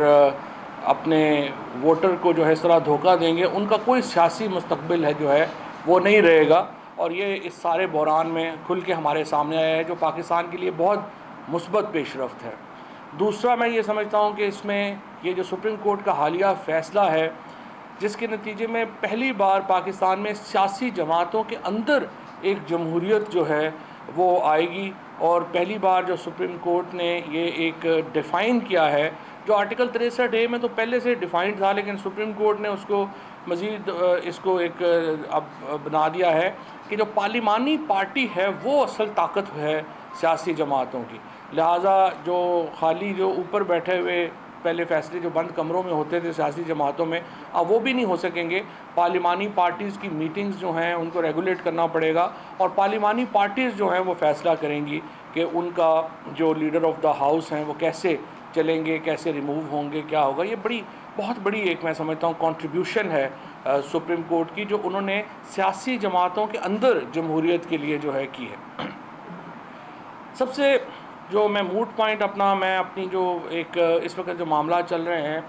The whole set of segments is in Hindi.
अपने वोटर को जो है इस तरह धोखा देंगे, उनका कोई सियासी मुस्तकबिल है जो है वो नहीं रहेगा। और ये इस सारे बहरान में खुल के हमारे सामने आया है, जो पाकिस्तान के लिए बहुत मुस्बत पेशरफ्त है। दूसरा, मैं ये समझता हूँ कि इसमें ये जो सुप्रीम कोर्ट का हालिया फ़ैसला है, जिसके नतीजे में पहली बार पाकिस्तान में सियासी जमातों के अंदर एक जमहूरियत जो है वो आएगी, और पहली बार जो सुप्रीम कोर्ट ने ये एक डिफ़ाइन किया है, जो आर्टिकल 63A में तो पहले से डिफ़ाइंड था, लेकिन सुप्रीम कोर्ट ने उसको मज़ीद इसको एक अब बना दिया है कि जो पार्लिमानी पार्टी है वो असल ताकत है सियासी जमातों की। लिहाजा जो खाली जो ऊपर बैठे हुए पहले फ़ैसले जो बंद कमरों में होते थे सियासी जमातों में, अब वो भी नहीं हो सकेंगे। पार्लिमानी पार्टीज़ की मीटिंग्स जो हैं उनको रेगुलेट करना पड़ेगा, और पार्लिमानी पार्टीज़ जो हैं वो फ़ैसला करेंगी कि उनका जो लीडर ऑफ़ द हाउस हैं वो कैसे चलेंगे, कैसे रिमूव होंगे, क्या होगा। ये बहुत बड़ी एक मैं समझता हूँ कंट्रीब्यूशन है सुप्रीम कोर्ट की, जो उन्होंने सियासी जमातों के अंदर जमहूरियत के लिए जो है की है। सबसे जो मैं मूड पॉइंट मैं अपनी जो एक इस वक्त जो मामला चल रहे हैं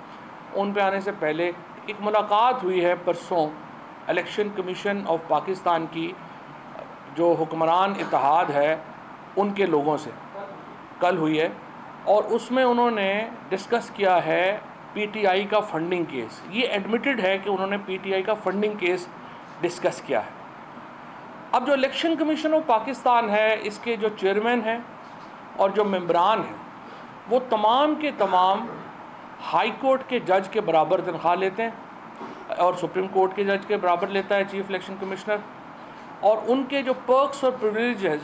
उन पे आने से पहले, एक मुलाकात हुई है परसों इलेक्शन कमीशन ऑफ पाकिस्तान की जो हुक्मरान इत्तेहाद है उनके लोगों से, कल हुई है, और उसमें उन्होंने डिस्कस किया है पीटीआई का फंडिंग केस। ये एडमिटेड है कि उन्होंने पीटीआई का फंडिंग केस डिस्कस किया है। अब जो इलेक्शन कमीशन ऑफ पाकिस्तान है, इसके जो चेयरमैन हैं और जो मेंबरान हैं, वो तमाम के तमाम हाई कोर्ट के जज के बराबर तनख्वाह लेते हैं, और सुप्रीम कोर्ट के जज के बराबर लेता है चीफ इलेक्शन कमिश्नर। और उनके जो पर्क्स और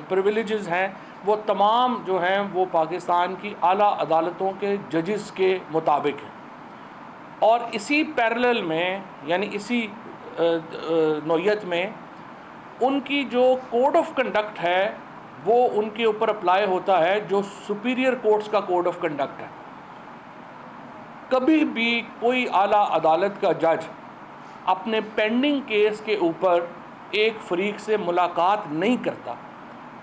प्रिविलेजेस हैं वो तमाम जो हैं वो पाकिस्तान की आला अदालतों के जजेस के मुताबिक हैं। और इसी पैरेलल में, यानी इसी नौयत में, उनकी जो कोड ऑफ कंडक्ट है वो उनके ऊपर अप्लाई होता है, जो सुपीरियर कोर्ट्स का कोड ऑफ कंडक्ट है। कभी भी कोई आला अदालत का जज अपने पेंडिंग केस के ऊपर एक फरीक से मुलाकात नहीं करता,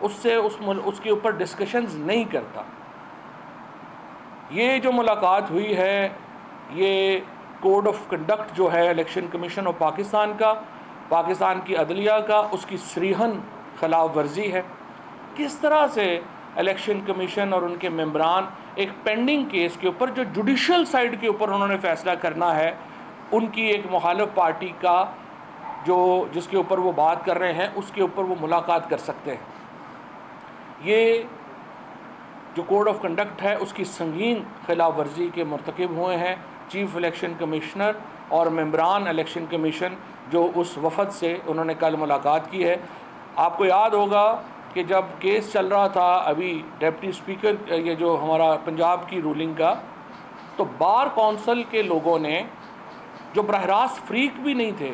उससे उसके ऊपर डिस्कशंस नहीं करता। ये जो मुलाकात हुई है, ये कोड ऑफ कंडक्ट जो है इलेक्शन कमीशन ऑफ पाकिस्तान का, पाकिस्तान की अदलिया का, उसकी सरीहन खिलाफ वर्जी है। किस तरह से इलेक्शन कमीशन और उनके मेंबरान एक पेंडिंग केस के ऊपर, जो जुडिशल साइड के ऊपर उन्होंने फ़ैसला करना है, उनकी एक मुखालिफ पार्टी का जो जिसके ऊपर वो बात कर रहे हैं उसके ऊपर वो मुलाकात कर सकते हैं। ये जो कोड ऑफ कंडक्ट है उसकी संगीन खिलाफ वर्जी के मरतकब हुए हैं चीफ इलेक्शन कमिश्नर और मेंबरान इलेक्शन कमीशन, जो उस वफद से उन्होंने कल मुलाकात की है। आपको याद होगा कि जब केस चल रहा था अभी डिप्टी स्पीकर, ये जो हमारा पंजाब की रूलिंग का, तो बार कौंसिल के लोगों ने, जो बरह रास्त फ्रीक भी नहीं थे,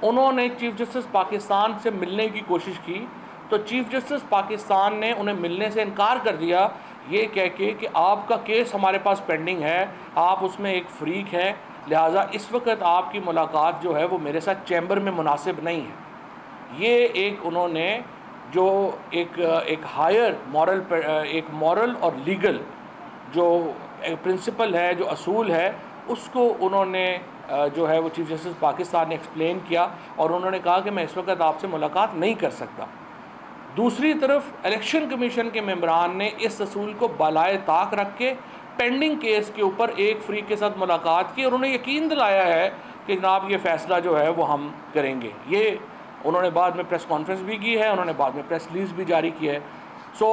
उन्होंने चीफ जस्टिस पाकिस्तान से मिलने की कोशिश की, तो चीफ जस्टिस पाकिस्तान ने उन्हें मिलने से इनकार कर दिया, ये कह के कि आपका केस हमारे पास पेंडिंग है, आप उसमें एक फ्रीक हैं, लिहाजा इस वक्त आपकी मुलाकात जो है वो मेरे साथ चैम्बर में मुनासिब नहीं है। ये एक उन्होंने जो एक हायर मॉरल, एक मॉरल और लीगल जो प्रिंसिपल है, जो असूल है, उसको उन्होंने जो है वो चीफ जस्टिस पाकिस्तान ने एक्सप्लेन किया, और उन्होंने कहा कि मैं इस वक्त आपसे मुलाकात नहीं कर सकता। दूसरी तरफ इलेक्शन कमीशन के मेंबरान ने इस असूल को बालाए ताक रख के पेंडिंग केस के ऊपर एक फ्री के साथ मुलाकात की, और उन्हें यकीन दिलाया है कि जनाब ये फ़ैसला जो है वो हम करेंगे। ये उन्होंने बाद में प्रेस कॉन्फ्रेंस भी की है, उन्होंने बाद में प्रेस रिलीज़ भी जारी की है। सो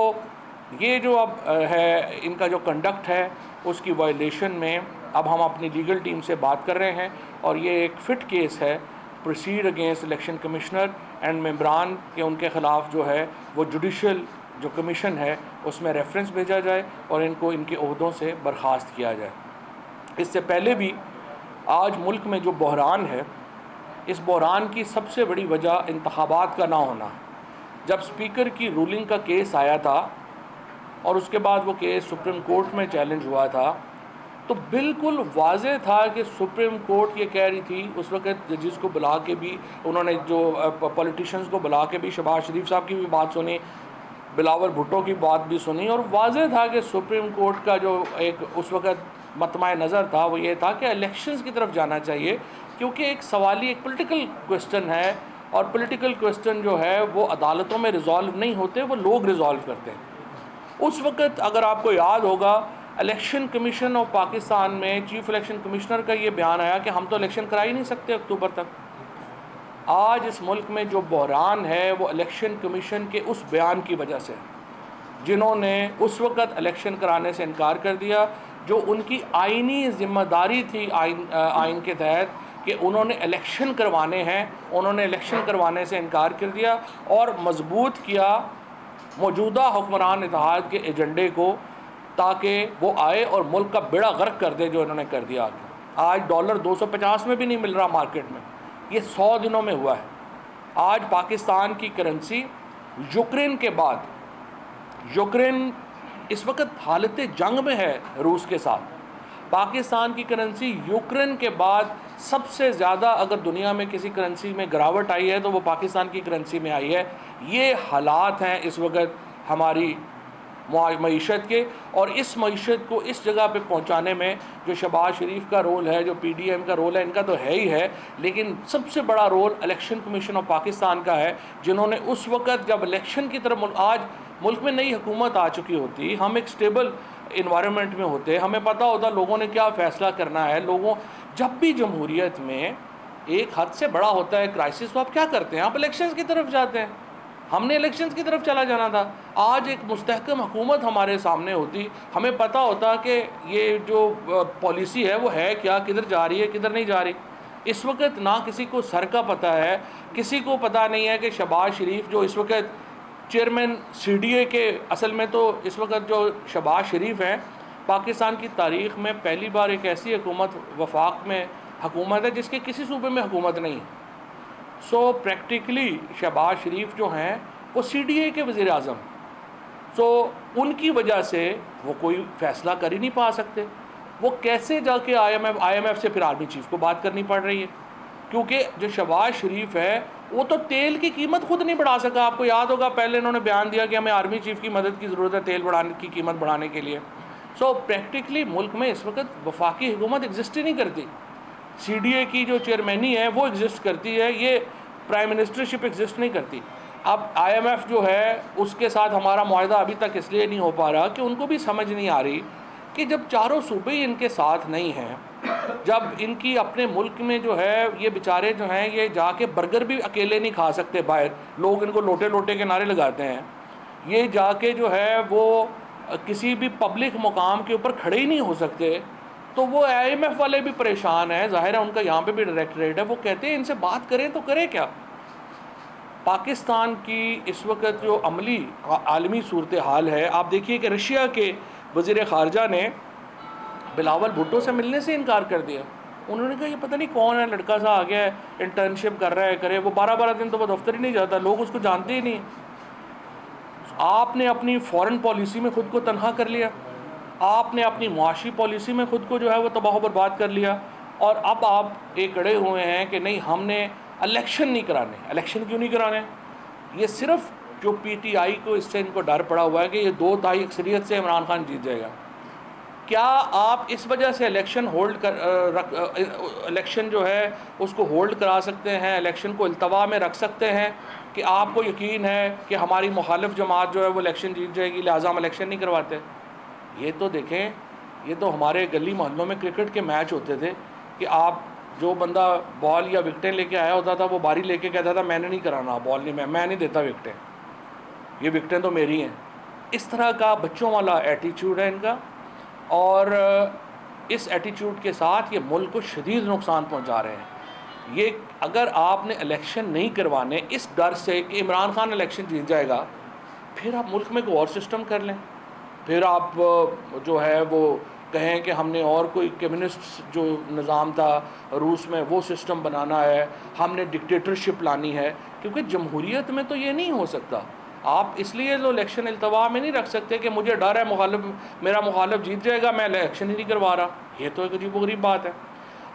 ये जो अब है इनका जो कंडक्ट है उसकी वायलेशन में अब हम अपनी लीगल टीम से बात कर रहे हैं, और ये एक फ़िट केस है proceed against election commissioner and मेंबरान के, उनके ख़िलाफ़ जो है वो जुडिशल जो कमीशन है उसमें रेफरेंस भेजा जाए और इनको इनके ओहदों से बर्खास्त किया जाए। इससे पहले भी आज मुल्क में जो बहरान है, इस बहरान की सबसे बड़ी वजह इंतखाबात का ना होना है। जब स्पीकर की रूलिंग का केस आया था और उसके बाद वो केस सुप्रीम कोर्ट में चैलेंज हुआ था, तो बिल्कुल वाज़ेह था कि सुप्रीम कोर्ट ये कह रही थी, उस वक्त जजेस को बुला के भी उन्होंने, जो पॉलिटिशियंस को बुला के भी शहबाज शरीफ साहब की भी बात सुनी, बिलावल भुट्टो की बात भी सुनी, और वाज़ेह था कि सुप्रीम कोर्ट का जो एक उस वक्त मतमाय नज़र था वो ये था कि इलेक्शंस की तरफ जाना चाहिए, क्योंकि एक सवाली एक पॉलिटिकल क्वेश्चन है, और पॉलिटिकल क्वेश्चन जो है वो अदालतों में रिजॉल्व नहीं होते, वो लोग रिजॉल्व करते हैं। उस वक़्त अगर आपको याद होगा, इलेक्शन कमीशन ऑफ पाकिस्तान में चीफ इलेक्शन कमिश्नर का ये बयान आया कि हम तो इलेक्शन करा ही नहीं सकते अक्टूबर तक। आज इस मुल्क में जो बहरान है वो इलेक्शन कमीशन के उस बयान की वजह से, जिन्होंने उस वक़्त इलेक्शन कराने से इनकार कर दिया, जो उनकी आइनी ज़िम्मेदारी थी आइन के तहत कि उन्होंने इलेक्शन करवाने हैं, उन्होंने इलेक्शन करवाने से इनकार कर दिया और मजबूत किया मौजूदा हुक्मरान इत्तेहाद के एजेंडे को, ताकि वो आए और मुल्क का बेड़ा गर्क कर दे, जो इन्होंने कर दिया। आज डॉलर 250 में भी नहीं मिल रहा मार्केट में, ये 100 दिनों में हुआ है। आज पाकिस्तान की करेंसी यूक्रेन के बाद, यूक्रेन इस वक्त हालत जंग में है रूस के साथ, पाकिस्तान की करेंसी यूक्रेन के बाद सबसे ज़्यादा अगर दुनिया में किसी करेंसी में गिरावट आई है तो वो पाकिस्तान की करेंसी में आई है। ये हालात हैं इस वक्त हमारी मईशत के, और इस मईशत को इस जगह पे पहुंचाने में जो शहबाज शरीफ का रोल है, जो PDM का रोल है, इनका तो है ही है, लेकिन सबसे बड़ा role election commission of Pakistan का है, जिन्होंने उस वक़्त जब इलेक्शन की तरफ, आज मुल्क में नई हुकूमत आ चुकी होती, हम एक स्टेबल इन्वायरमेंट में होते, हमें पता होता लोगों ने क्या फ़ैसला करना है। लोगों, जब भी जमहूरियत में एक हद से बड़ा होता है क्राइसिस, तो आप क्या करते हैं, आप इलेक्शंस की तरफ जाते हैं। हमने इलेक्शंस की तरफ चला जाना था। आज एक मुस्तहकम हुकूमत हमारे सामने होती, हमें पता होता कि ये जो पॉलिसी है वो है क्या, किधर जा रही है, किधर नहीं जा रही। इस वक्त ना किसी को सर का पता है, किसी को पता नहीं है कि शहबाज शरीफ जो इस वक्त चेयरमैन CDA के, असल में तो इस वक्त जो शहबाज शरीफ हैं, पाकिस्तान की तारीख़ में पहली बार एक ऐसी हुकूमत वफाक में हुकूमत है जिसके किसी सूबे में हुकूमत नहीं है। सो प्रैक्टिकली शहबाज शरीफ जो हैं वो CDA के वज़ीर आज़म, सो उनकी वजह से वो कोई फ़ैसला कर ही नहीं पा सकते। वो कैसे जाके IMF से फिर आर्मी चीफ़ को बात करनी पड़ रही है, क्योंकि जो शहबाज शरीफ है वो तो तेल की कीमत खुद नहीं बढ़ा सका। आपको याद होगा पहले इन्होंने बयान दिया कि हमें आर्मी चीफ़ की मदद की ज़रूरत है तेल बढ़ाने की कीमत बढ़ाने के लिए। सो प्रैक्टिकली मुल्क में इस वक्त वफाकी हुकूमत एग्जिस्ट ही नहीं करती। CDA की जो चेयरमैनी है वो एग्जिस्ट करती है, ये प्राइम मिनिस्टरशिप एग्जिस्ट नहीं करती। अब IMF जो है उसके साथ हमारा मुआहदा अभी तक इसलिए नहीं हो पा रहा कि उनको भी समझ नहीं आ रही कि जब चारों सूबे ही इनके साथ नहीं हैं, जब इनकी अपने मुल्क में जो है ये बेचारे जो हैं ये जाके बर्गर भी अकेले नहीं खा सकते, बाहर लोग इनको लोटे लोटे के नारे लगाते हैं, ये जाके जो है वो किसी भी पब्लिक मुकाम के ऊपर खड़े ही नहीं हो सकते, तो वो IMF वाले भी परेशान हैं। ज़ाहिर है उनका यहाँ पे भी डायरेक्टरेट है, वो कहते हैं इनसे बात करें तो करें क्या। पाकिस्तान की इस वक्त जो अमली आलमी सूरत हाल है, आप देखिए कि रशिया के वज़ीर ख़ारजा ने बिलावल भुट्टो से मिलने से इनकार कर दिया। उन्होंने कहा ये पता नहीं कौन है, लड़का सा आ गया है, इंटर्नशिप कर रहा है, करे, वो 12-12 दिन तो वो दफ्तर ही नहीं जाता, लोग उसको जानते ही नहीं। आपने अपनी फ़ॉरेन पॉलिसी में ख़ुद को तनहा कर लिया, आपने अपनी मुआशी पॉलिसी में ख़ुद को जो है वो तबाह बर्बाद कर लिया, और अब आप एक अड़े हुए हैं कि नहीं हमने इलेक्शन नहीं कराने। इलेक्शन क्यों नहीं कराने? ये सिर्फ जो PTI को इससे इनको डर पड़ा हुआ है कि ये 2 तिहाई अक्सरियत से इमरान खान जीत जाएगा। क्या आप इस वजह से इलेक्शन इलेक्शन जो है उसको होल्ड करा सकते हैं, इलेक्शन को इल्तवा में रख सकते हैं कि आपको यकीन है कि हमारी मुखालिफ जमात जो है वो इलेक्शन जीत जाएगी, लिहाजा हम इलेक्शन नहीं करवाते? ये तो देखें, ये तो हमारे गली मोहल्लों में क्रिकेट के मैच होते थे कि आप जो बंदा बॉल या विकटें लेके आया होता था वो बारी लेके कहता था मैंने नहीं कराना, बॉल नहीं, मैं नहीं देता विकटें, ये विकटें तो मेरी हैं। इस तरह का बच्चों वाला एटीट्यूड है इनका, और इस एटीट्यूड के साथ ये मुल्क को शदीद नुकसान पहुंचा रहे हैं। ये अगर आपने इलेक्शन नहीं करवाने इस डर से कि इमरान खान इलेक्शन जीत जाएगा, फिर आप मुल्क में कोई और सिस्टम कर लें, फिर आप जो है वो कहें कि हमने और कोई कम्युनिस्ट जो निज़ाम था रूस में वो सिस्टम बनाना है, हमने डिक्टेटरशिप लानी है, क्योंकि जमहूरियत में तो ये नहीं हो सकता। आप इसलिए तो इलेक्शन इल्तवा में नहीं रख सकते कि मुझे डर है मेरा मुखालिफ जीत जाएगा, मैं इलेक्शन ही नहीं करवा रहा। ये तो एक अजीब गरीब बात है।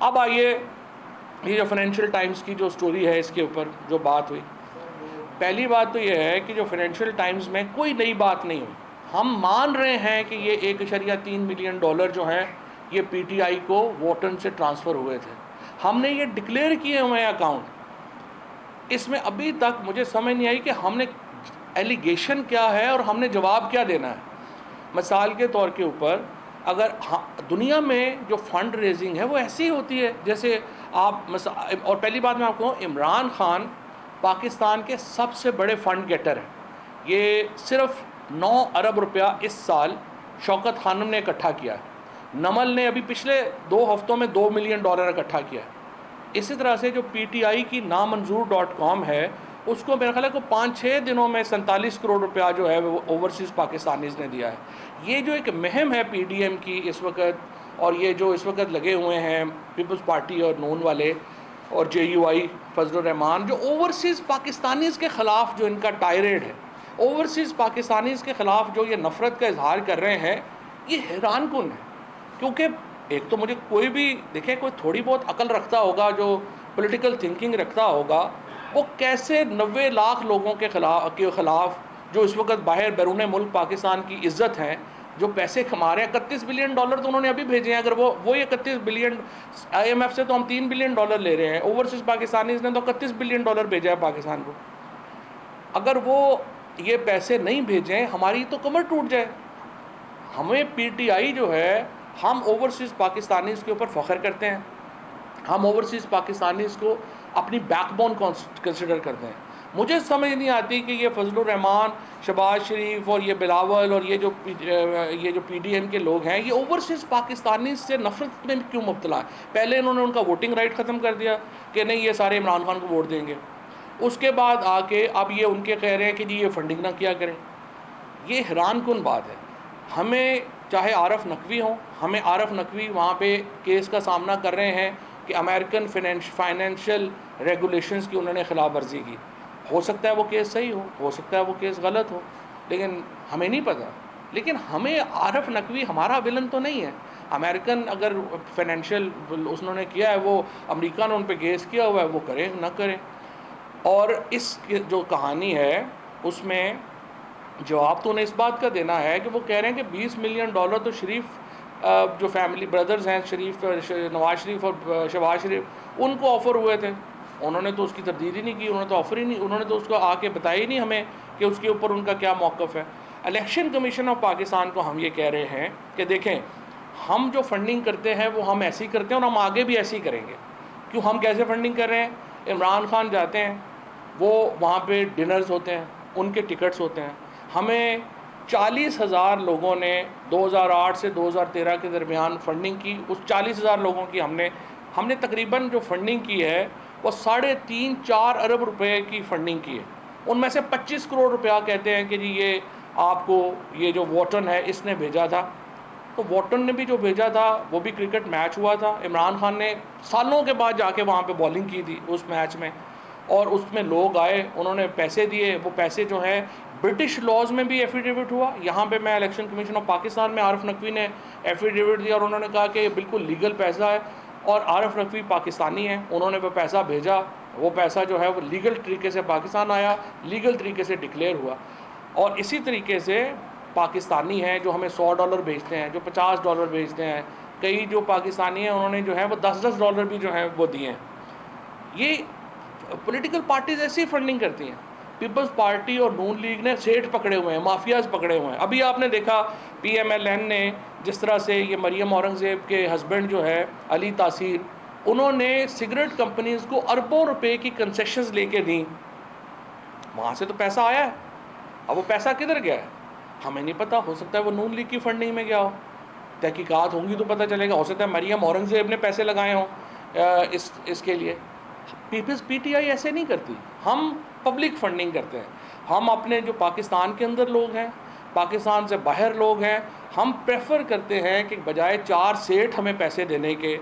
अब आइए ये जो फाइनेंशियल टाइम्स की जो स्टोरी है इसके ऊपर जो बात हुई, पहली बात तो ये है कि जो फाइनेंशियल टाइम्स में कोई नई बात नहीं हुई। हम मान रहे हैं कि ये $1.3 मिलियन जो हैं ये पीटीआई को वोटन से ट्रांसफ़र हुए थे। हमने ये डिक्लेयर किए हुए हैं अकाउंट। इसमें अभी तक मुझे समझ नहीं आई कि हमने एलिगेशन क्या है और हमने जवाब क्या देना है। मिसाल के तौर के ऊपर अगर दुनिया में जो फ़ंड रेजिंग है वो ऐसी होती है जैसे आप और पहली बात मैं आपको कहूँ, इमरान खान पाकिस्तान के सबसे बड़े फ़ंड गेटर हैं। ये सिर्फ 9 अरब रुपया इस साल शौकत खानम ने इकट्ठा किया है। नमल ने अभी पिछले 2 हफ्तों में $2 मिलियन इकट्ठा किया है। इसी तरह से जो पीटीआई की नामंजूर.com है, उसको मेरे ख्याल है को 5-6 दिनों में 47 करोड़ रुपया जो है वो ओवरसीज़ पाकिस्तानीज़ ने दिया है। ये जो एक मुहिम है पीडीएम की इस वक्त, और ये जो इस वक्त लगे हुए हैं पीपल्स पार्टी और नून वाले और जेयूआई फजलुर रहमान, जो ओवरसीज़ पाकिस्तानीज़ के ख़िलाफ़ जो इनका टायरेड है, ओवरसीज़ पाकिस्तानीज़ के ख़िलाफ़ जो ये नफ़रत का इजहार कर रहे हैं, ये हैरानकुन है। क्योंकि एक तो मुझे कोई भी देखे, कोई थोड़ी बहुत अकल रखता होगा, जो पॉलिटिकल थिंकिंग रखता होगा, वो कैसे 90 लाख लोगों के ख़िलाफ़ जो इस वक्त बाहर बैरून मुल्क पाकिस्तान की इज़्ज़त हैं, जो पैसे कमा रहे हैं, $31 बिलियन तो उन्होंने अभी भेजे हैं। अगर वो ये 31 बिलियन IMF से तो हम $3 बिलियन ले रहे हैं, ओवरसीज़ पाकिस्तानीज़ ने तो $31 बिलियन भेजा है पाकिस्तान को। अगर वो ये पैसे नहीं भेजें, हमारी तो कमर टूट जाए। हमें पीटीआई जो है, हम ओवरसीज़ पाकिस्तानीज़ के ऊपर फ़ख्र करते हैं, हम ओवरसीज़ पाकिस्तानीज़ को अपनी बैकबोन कंसिडर करते हैं। मुझे समझ नहीं आती कि ये फजलुर रहमान, शहबाज शरीफ और ये बिलावल और ये जो पीडीएम के लोग हैं, ये ओवरसीज़ पाकिस्तानी से नफ़रत में क्यों मुब्तला है। पहले इन्होंने उनका वोटिंग राइट ख़त्म कर दिया कि नहीं, ये सारे इमरान खान को वोट देंगे। उसके बाद आके अब ये उनके कह रहे हैं कि जी ये फंडिंग ना किया करें। ये हैरानकुन बात है। हमें चाहे आरफ नकवी हों, हमें आरफ नकवी वहाँ पे केस का सामना कर रहे हैं कि अमेरिकन फाइनेंशियल रेगुलेशंस की उन्होंने ख़िलाफ़ वर्जी की। हो सकता है वो केस सही हो सकता है वो केस गलत हो, लेकिन हमें नहीं पता। लेकिन हमें आरफ नकवी हमारा विलन तो नहीं है। अमेरिकन अगर फाइनेंशियल उन्होंने किया है, वो अमेरिका ने उन पर केस किया हुआ है, वो करें ना करें। और इस जो कहानी है उसमें जवाब तो उन्हें इस बात का देना है कि वो कह रहे हैं कि $20 मिलियन तो शरीफ जो फैमिली ब्रदर्स हैं, शरीफ नवाज शरीफ और शहबाज शरीफ, उनको ऑफ़र हुए थे। उन्होंने तो उसकी तरदीद ही नहीं की, उन्होंने तो ऑफ़र ही नहीं, उन्होंने तो उसको आके बताया ही नहीं हमें कि उसके ऊपर उनका क्या मौक़िफ़ है। इलेक्शन कमीशन ऑफ पाकिस्तान को हम ये कह रहे हैं कि देखें, हम जो फंडिंग करते हैं वो हम ऐसे ही करते हैं और हम आगे भी ऐसे ही करेंगे। क्यों, हम कैसे फंडिंग कर रहे हैं? इमरान खान जाते हैं, वो वहाँ पे डिनर्स होते हैं, उनके टिकट्स होते हैं। हमें 40,000 लोगों ने 2008 से 2013 के दरमियान फंडिंग की। उस 40,000 लोगों की हमने तकरीबन जो फंडिंग की है वो 3.5-4 अरब रुपए की फंडिंग की है। उनमें से 25 करोड़ रुपया कहते हैं कि जी ये आपको ये जो वोटन है इसने भेजा था। तो वोटन ने भी जो भेजा था वो भी क्रिकेट मैच हुआ था। इमरान खान ने सालों के बाद जाके वहाँ पे बॉलिंग की थी उस मैच में, और उसमें लोग आए, उन्होंने पैसे दिए। वो पैसे जो हैं ब्रिटिश लॉज में भी एफिडेविट हुआ। यहाँ पे मैं इलेक्शन कमीशन ऑफ पाकिस्तान में आरफ नकवी ने एफिडेविट दिया और उन्होंने कहा कि ये बिल्कुल लीगल पैसा है और आरफ नकवी पाकिस्तानी है। उन्होंने वो पैसा भेजा, वो पैसा जो है वो लीगल तरीके से पाकिस्तान आया, लीगल तरीके से डिक्लेयर हुआ। और इसी तरीके से पाकिस्तानी हैं जो हमें $100 भेजते हैं, जो $50 भेजते हैं। कई जो पाकिस्तानी हैं उन्होंने जो है वो $10 भी जो है वो दिए हैं। ये पॉलिटिकल पार्टीज ऐसी फंडिंग करती हैं। पीपल्स पार्टी और नून लीग ने सेठ पकड़े हुए हैं, माफियाज पकड़े हुए हैं। अभी आपने देखा PMLN ने जिस तरह से ये मरियम औरंगज़ेब के हस्बैंड जो है अली तासीर, उन्होंने सिगरेट कंपनीज को अरबों रुपए की कंसेशंस लेके दी। वहाँ से तो पैसा आया है, अब वो पैसा किधर गया है हमें नहीं पता। हो सकता है वो नून लीग की फंडिंग में गया हो, तहकीकात होंगी तो पता चलेगा। हो सकता है मरियम औरंगज़ेब ने पैसे लगाए हों इसके लिए। PTI ऐसे नहीं करती। हम पब्लिक फंडिंग करते हैं। हम अपने जो पाकिस्तान के अंदर लोग हैं, पाकिस्तान से बाहर लोग हैं, हम प्रेफर करते हैं कि बजाय 4 सेठ हमें पैसे देने के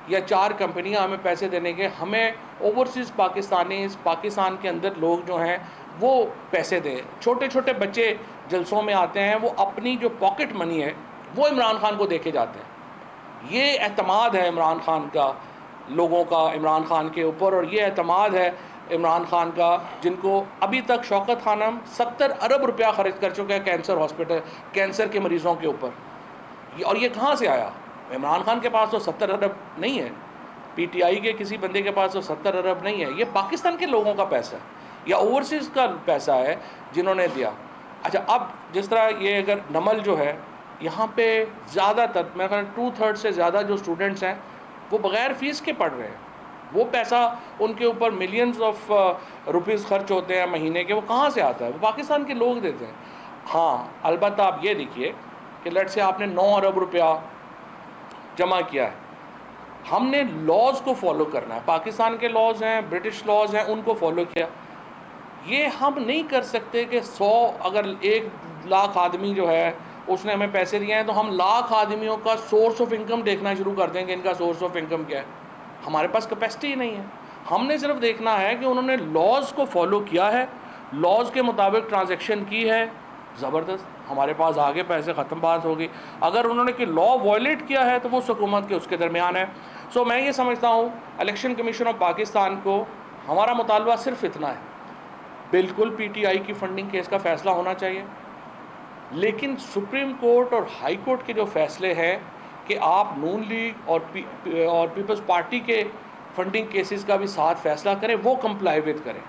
या 4 कंपनियां हमें पैसे देने के, हमें ओवरसीज़ पाकिस्तान के अंदर लोग जो हैं वो पैसे दें। छोटे छोटे बच्चे जलसों में आते हैं, वो अपनी जो पॉकेट मनी है वो इमरान खान को दे के जाते हैं। ये एतमाद है इमरान खान का, लोगों का इमरान खान के ऊपर, और ये एतमाद है इमरान खान का जिनको अभी तक शौकत खानम 70 अरब रुपया खर्च कर चुके हैं कैंसर हॉस्पिटल, कैंसर के मरीज़ों के ऊपर। और ये कहाँ से आया? इमरान खान के पास तो 70 अरब नहीं है, पीटीआई के किसी बंदे के पास तो 70 अरब नहीं है। ये पाकिस्तान के लोगों का पैसा है या ओवरसीज़ का पैसा है जिन्होंने दिया। अच्छा, अब जिस तरह ये अगर नमल जो है, यहाँ पे ज़्यादातर मेरे ख्याल 2/3 से ज़्यादा जो स्टूडेंट्स हैं वो बग़ैर फ़ीस के पढ़ रहे हैं। वो पैसा उनके ऊपर मिलियंस ऑफ रुपीज़ खर्च होते हैं महीने के, वो कहाँ से आता है? वो पाकिस्तान के लोग देते हैं। हाँ, अलबत्ता आप ये देखिए कि लेट्स से आपने 9 अरब रुपया जमा किया है, हमने लॉज को फॉलो करना है, पाकिस्तान के लॉज हैं, ब्रिटिश लॉज हैं, उनको फॉलो किया। ये हम नहीं कर सकते कि 100 अगर 1 लाख आदमी जो है उसने हमें पैसे दिए हैं तो हम लाख आदमियों का सोर्स ऑफ इनकम देखना शुरू कर देंगे, इनका सोर्स ऑफ इनकम क्या है। हमारे पास कैपेसिटी ही नहीं है। हमने सिर्फ देखना है कि उन्होंने लॉज को फॉलो किया है, लॉज के मुताबिक ट्रांजैक्शन की है, ज़बरदस्त, हमारे पास आगे पैसे ख़त्म, बात होगी। अगर उन्होंने कि लॉ वायलेट किया है तो वो हुकूमत के उसके दरमियान है। सो मैं ये समझता हूँ इलेक्शन कमीशन ऑफ पाकिस्तान को हमारा मुतालबा सिर्फ इतना है, बिल्कुल पीटीआई की फ़ंडिंग केस का फ़ैसला होना चाहिए, लेकिन सुप्रीम कोर्ट और हाई कोर्ट के जो फ़ैसले हैं कि आप नून लीग और पीपल्स पार्टी के फंडिंग केसेस का भी साथ फ़ैसला करें, वो कंप्लाई विद करें।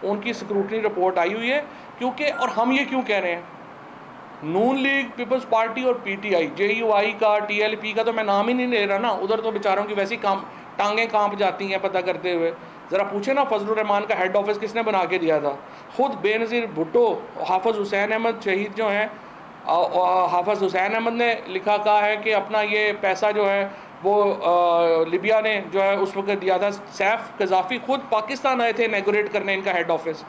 उनकी स्क्रूटनी रिपोर्ट आई हुई है, क्योंकि और हम ये क्यों कह रहे हैं, नून लीग, पीपल्स पार्टी और पीटीआई, जेयूआई का, टीएलपी का तो मैं नाम ही नहीं ले रहा ना, उधर तो बेचारों की वैसी टांगें कांप जाती हैं पता करते हुए। ज़रा पूछे ना फजलुर रहमान का हेड ऑफिस किसने बना के दिया था? खुद बेनज़ीर भुट्टो, हाफिज़ हुसैन अहमद शहीद जो हैं, हाफिज़ हुसैन अहमद ने लिखा कहा है कि अपना ये पैसा जो है वो लिबिया ने जो है उस वक्त दिया था। सैफ कज़ाफ़ी खुद पाकिस्तान आए थे इनैगोरेट करने इनका हेड ऑफिस।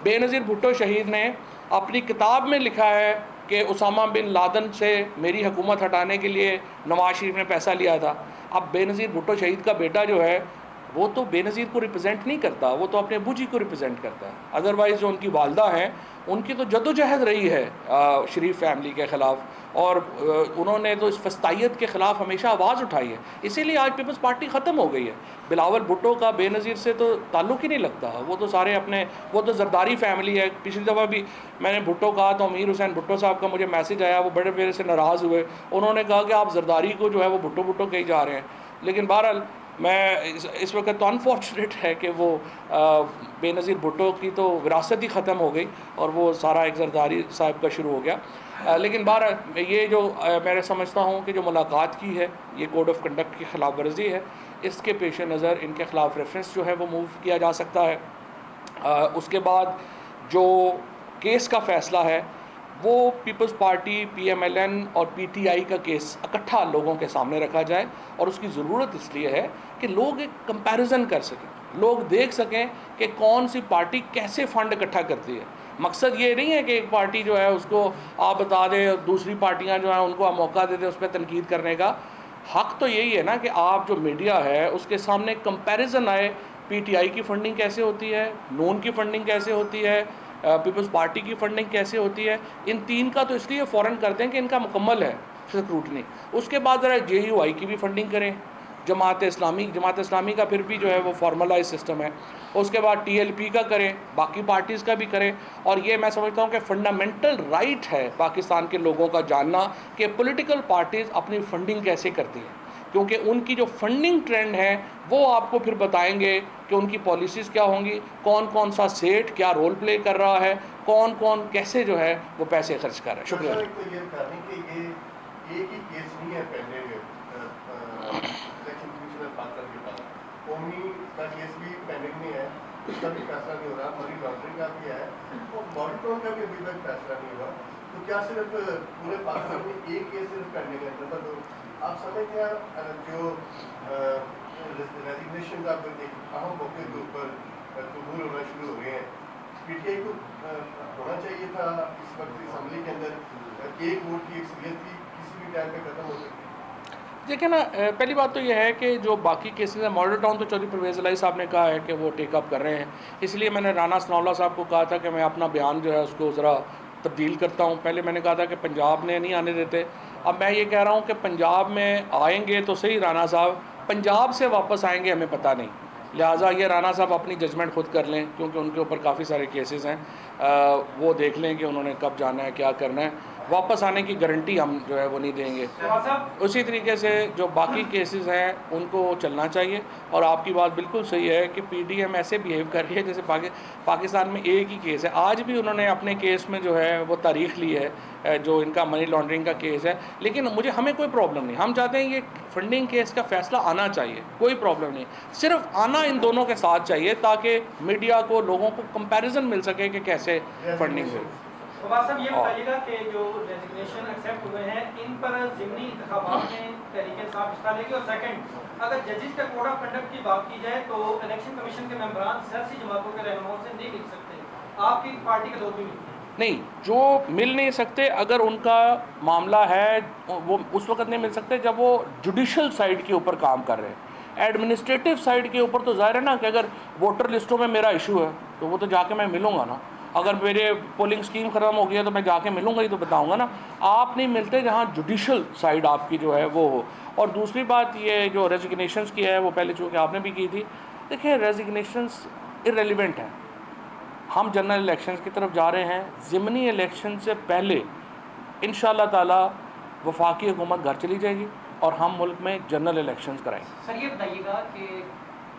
बेनज़ीर भुट्टो शहीद ने अपनी किताब में लिखा है कि उसामा बिन लादन से मेरी हुकूमत हटाने के लिए नवाज शरीफ ने पैसा लिया था। अब बेनज़ीर भुट्टो शहीद का बेटा जो है वो तो बेनज़ीर को रिप्रेजेंट नहीं करता, वो तो अपने अबू जी को रिप्रेजेंट करता है। अदरवाइज़ जो उनकी वालदा हैं उनकी तो जदोजहद रही है शरीफ फैमिली के ख़िलाफ़, और उन्होंने तो इस फस्तायत के ख़िलाफ़ हमेशा आवाज़ उठाई है। इसीलिए आज पीपल्स पार्टी ख़त्म हो गई है। बिलावल भुट्टो का बेनज़ीर से तो ताल्लुक़ ही नहीं लगता, वो तो सारे अपने, वो तो जरदारी फैमिली है। पिछली दफ़ा भी मैंने भुट्टो कहा तो अमीर हुसैन भुट्टो साहब का मुझे मैसेज आया, वो बड़े मेरे से नाराज़ हुए। उन्होंने कहा कि आप जरदारी को जो है वो भुट्टो भुट्टो कही जा रहे हैं। लेकिन बहरहाल मैं इस वक्त तो अनफॉर्चुनेट है कि वो बेनज़ीर भुट्टो की तो विरासत ही ख़त्म हो गई और वो सारा एक जरदारी साहब का शुरू हो गया। लेकिन बहरहाल ये जो मैं समझता हूँ कि जो मुलाकात की है ये कोड ऑफ कंडक्ट की ख़िलाफ़ वर्जी है, इसके पेश नज़र इनके ख़िलाफ़ रेफरेंस जो है वो मूव किया जा सकता है। उसके बाद जो केस का फ़ैसला है वो पीपल्स पार्टी, पीएमएलएन और पीटीआई का केस इकट्ठा लोगों के सामने रखा जाए, और उसकी ज़रूरत इसलिए है कि लोग एक कंपैरिजन कर सकें, लोग देख सकें कि कौन सी पार्टी कैसे फ़ंड इकट्ठा करती है। मकसद ये नहीं है कि एक पार्टी जो है उसको आप बता दें, दूसरी पार्टियां जो हैं उनको आप मौका दे दें उस पर तनकीद करने का। हक़ तो यही है ना कि आप जो मीडिया है उसके सामने कंपैरिजन आए, पीटीआई की फ़ंडिंग कैसे होती है, नून की फ़ंडिंग कैसे होती है, पीपल्स पार्टी की फ़ंडिंग कैसे होती है। इन तीन का तो इसलिए फ़ौरन करते हैं कि इनका मुकम्मल है स्क्रूटनी। उसके बाद ज़रा जेयूआई की भी फ़ंडिंग करें, जमात इस्लामी का फिर भी जो है वो फॉर्मलाइज सिस्टम है। उसके बाद टीएलपी का करें, बाकी पार्टीज़ का भी करें। और ये मैं समझता हूँ कि फंडामेंटल राइट है पाकिस्तान के लोगों का जानना कि पॉलिटिकल पार्टीज़ अपनी फ़ंडिंग कैसे करती हैं, क्योंकि उनकी जो फंडिंग ट्रेंड है वो आपको फिर बताएंगे कि उनकी पॉलिसीज़ क्या होंगी, कौन कौन सा सेठ क्या रोल प्ले कर रहा है, कौन कौन कैसे जो है वो पैसे खर्च कर रहा है। शुक्रिया। उसका भी फैसला नहीं हो रहा, मनी लॉन्ड्रिंग का भी है और मॉनिटरिंग का भी अभी तक फैसला नहीं हुआ। तो क्या सिर्फ पूरे पाकिस्तान में एक केस सिर्फ करने का मतलब, तो आप समझते हैं जो रेजिग्नेशन आप एक अहम मौके के ऊपर कबूल होना शुरू हो गए हैं, पीटीआई को होना चाहिए था इस वक्त असम्बली के अंदर एक वोट की अक्सरियत की किसी भी टाइम पे खत्म हो सकती है। देखिए ना, पहली बात तो यह है कि जो बाकी केसेस हैं, मॉडल टाउन तो चौधरी परवेज़ इलाही साहब ने कहा है कि वो टेकअप कर रहे हैं, इसलिए मैंने राना सनाउल्लाह साहब को कहा था कि मैं अपना बयान जो है उसको ज़रा तब्दील करता हूँ। पहले मैंने कहा था कि पंजाब ने नहीं आने देते, अब मैं ये कह रहा हूँ कि पंजाब में आएंगे तो सही राना साहब, पंजाब से वापस आएंगे हमें पता नहीं। लिहाजा ये राना साहब अपनी जजमेंट खुद कर लें, क्योंकि उनके ऊपर काफ़ी सारे केसेस हैं, वो देख लें कि उन्होंने कब जाना है, क्या करना है। वापस आने की गारंटी हम जो है वो नहीं देंगे। उसी तरीके से जो बाकी केसेस हैं उनको चलना चाहिए। और आपकी बात बिल्कुल सही है कि पीडीएम ऐसे बिहेव कर रही है जैसे पाकिस्तान में एक ही केस है। आज भी उन्होंने अपने केस में जो है वो तारीख ली है, जो इनका मनी लॉन्ड्रिंग का केस है। लेकिन हमें कोई प्रॉब्लम नहीं, हम चाहते हैं ये फंडिंग केस का फैसला आना चाहिए, कोई प्रॉब्लम नहीं, सिर्फ आना इन दोनों के साथ चाहिए ताकि मीडिया को, लोगों को कंपैरिजन मिल सके कि कैसे फंडिंग हुई। फवाद साहब, ये बताइएगा कि जो रेजिग्नेशन एक्सेप्ट हुए हैं इन पर ज़िमनी इंतखाबात में तहरीक इंसाफ हिस्सा लेगी। और सेकंड, अगर जजेस का कोड ऑफ कंडक्ट की बात की जाए तो इलेक्शन कमीशन के मेंबरान सियासी जमातों के रहनुमाओं से नहीं मिल सकते, आपकी पार्टी के लोग भी मिलते हैं? नहीं, जो मिल नहीं सकते, अगर उनका मामला है वो उस वक्त नहीं मिल सकते जब वो जुडिशल साइड के ऊपर काम कर रहे हैं। एडमिनिस्ट्रेटिव साइड के ऊपर तो ज़ाहिर है ना कि अगर वोटर लिस्टों में मेरा इशू है तो वो तो जाके मैं मिलूँगा ना। अगर मेरे पोलिंग स्कीम ख़त्म हो गई है तो मैं जाके मिलूँगा ही, तो बताऊँगा ना। आप नहीं मिलते जहाँ जुडिशल साइड आपकी जो है वो हो। और दूसरी बात ये जो रेजिग्नेशंस की है वो पहले चूँकि आपने भी की थी, देखिए रेजिग्नेशंस इररेलेवेंट हैं। हम जनरल इलेक्शंस की तरफ जा रहे हैं। ज़िमनी इलेक्शन से पहले इंशाअल्लाह ताला वफाकी हुकूमत घर चली जाएगी और हम मुल्क में जनरल इलेक्शंस कराएंगे। सर ये बताइएगा कि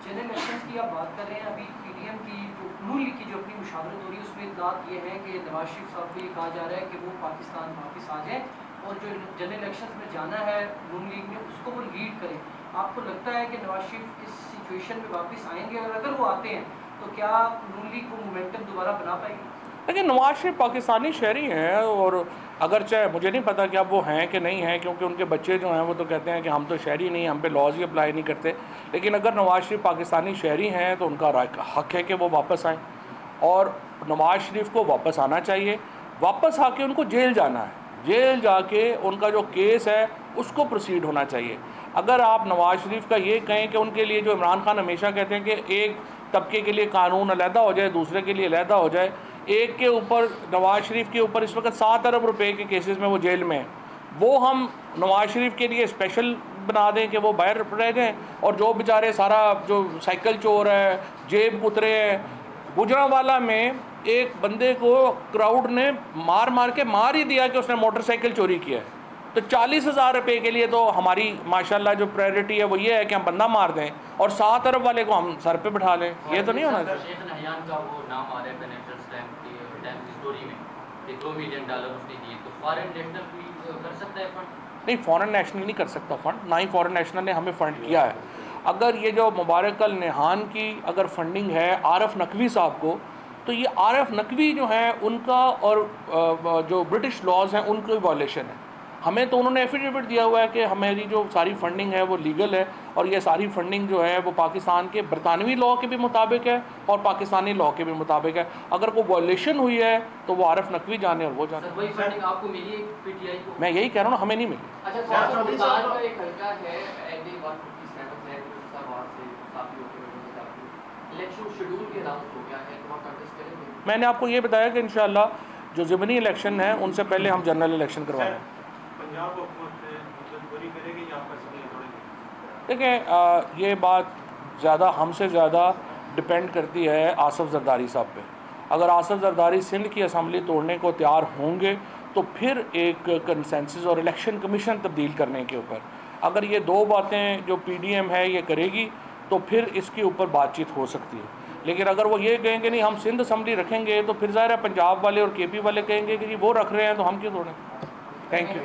जनरल इलेक्शंस की आप बात कर रहे हैं, अभी पीडीएम की जो नून लीग की जो अपनी मुशावरत हो रही है उसमें इत्तलात ये है कि नवाज शरीफ साहब को ये कहा जा रहा है कि वो पाकिस्तान वापस आ जाए और जो जनरल इलेक्शंस में जाना है नून लीग में उसको वो लीड करें। आपको लगता है कि नवाज शरीफ इस सिचुएशन में वापस आएंगे, और अगर वो आते हैं तो क्या नून लीग को मोमेंटम दोबारा बना पाएगी? लेकिन नवाज शरीफ पाकिस्तानी शहरी हैं, और अगर चाहे मुझे नहीं पता कि अब वो हैं कि नहीं हैं, क्योंकि उनके बच्चे जो हैं वो तो कहते हैं कि हम तो शहरी नहीं, हम पे लॉज ही अप्लाई नहीं करते। लेकिन अगर नवाज शरीफ पाकिस्तानी शहरी हैं तो उनका हक़ है कि वो वापस आएँ, और नवाज शरीफ को वापस आना चाहिए। वापस आके उनको जेल जाना है, जेल जाके उनका जो केस है उसको प्रोसीड होना चाहिए। अगर आप नवाज शरीफ का ये कहें कि उनके लिए, जो इमरान खान हमेशा कहते हैं कि एक तबके के लिए कानून अलहदा हो जाए, दूसरे के लिए अलहदा हो जाए, एक के ऊपर, नवाज शरीफ के ऊपर इस वक्त 7 अरब रुपए के केसेस में वो जेल में है, वो हम नवाज शरीफ के लिए स्पेशल बना दें कि वो बाहर रह जाएँ, और जो बेचारे सारा जो साइकिल चोर है, जेब उतरे हैं, गुजरांवाला में एक बंदे को क्राउड ने मार के मार ही दिया कि उसने मोटरसाइकिल चोरी किया है। तो 40,000 रुपये के लिए तो हमारी माशाल्लाह जो प्रायोरिटी है वो ये है कि हम बंदा मार दें और 7 अरब वाले को हम सर पे बिठा लें। ये तो नहीं होना चाहिए। शेख नहयान का वो नाम आ रहा है फाइनेंशियल टाइम्स की स्टोरी में कि $2 मिलियन उसने दिए, तो फॉरेन नेशनल भी कर सकता है फंड? नहीं, फॉरेन नेशनल नहीं कर सकता फंड, ना ही फॉरेन नेशनल ने हमें फ़ंड किया है। अगर ये जो मुबारक अल नहान की अगर फंडिंग है आरफ नकवी साहब को, तो ये आरफ नकवी जो है उनका और जो ब्रिटिश लॉज हैं उनकी वॉलेशन है। हमें तो उन्होंने एफिडेविट दिया हुआ है कि हमारी जो सारी फंडिंग है वो लीगल है, और ये सारी फंडिंग जो है वो पाकिस्तान के बरतानवी लॉ के भी मुताबिक है और पाकिस्तानी लॉ के भी मुताबिक है। अगर कोई वॉलेशन हुई है तो वो आरफ नकवी जाने और वो जाने। वही फंडिंग आपको मिली पीटीआई को? मैं यही कह रहा हूँ ना, हमें नहीं मिली। अच्छा, मुल्तान का एक हल्का है एलडी 157 है, वहाँ से काफ़ी इलेक्शन शेड्यूल के अनाउंस हो गया है, तो वहाँ कंटेस्ट करेंगे? मैंने आपको ये बताया कि इंशाअल्लाह जो ज़िमनी इलेक्शन है उनसे पहले हम जनरल इलेक्शन करवाएं। पंजाब हुकूमत पूरी करेगी या आपका सवाल छोड़ेगी? देखें, ये बात ज़्यादा हमसे ज़्यादा डिपेंड करती है आसफ़ ज़रदारी साहब पे। अगर आसफ़ ज़रदारी सिंध की असम्बली तोड़ने को तैयार होंगे तो फिर एक कंसेंसस और इलेक्शन कमीशन तब्दील करने के ऊपर, अगर ये दो बातें जो पीडीएम है ये करेगी तो फिर इसके ऊपर बातचीत हो सकती है। लेकिन अगर वो ये कहेंगे नहीं हम सिंध असम्बली रखेंगे, तो फिर ज़ाहिर है पंजाब वाले और केपी वाले कहेंगे कि जी वो रख रहे हैं तो हम क्यों तोड़ें। Thank you.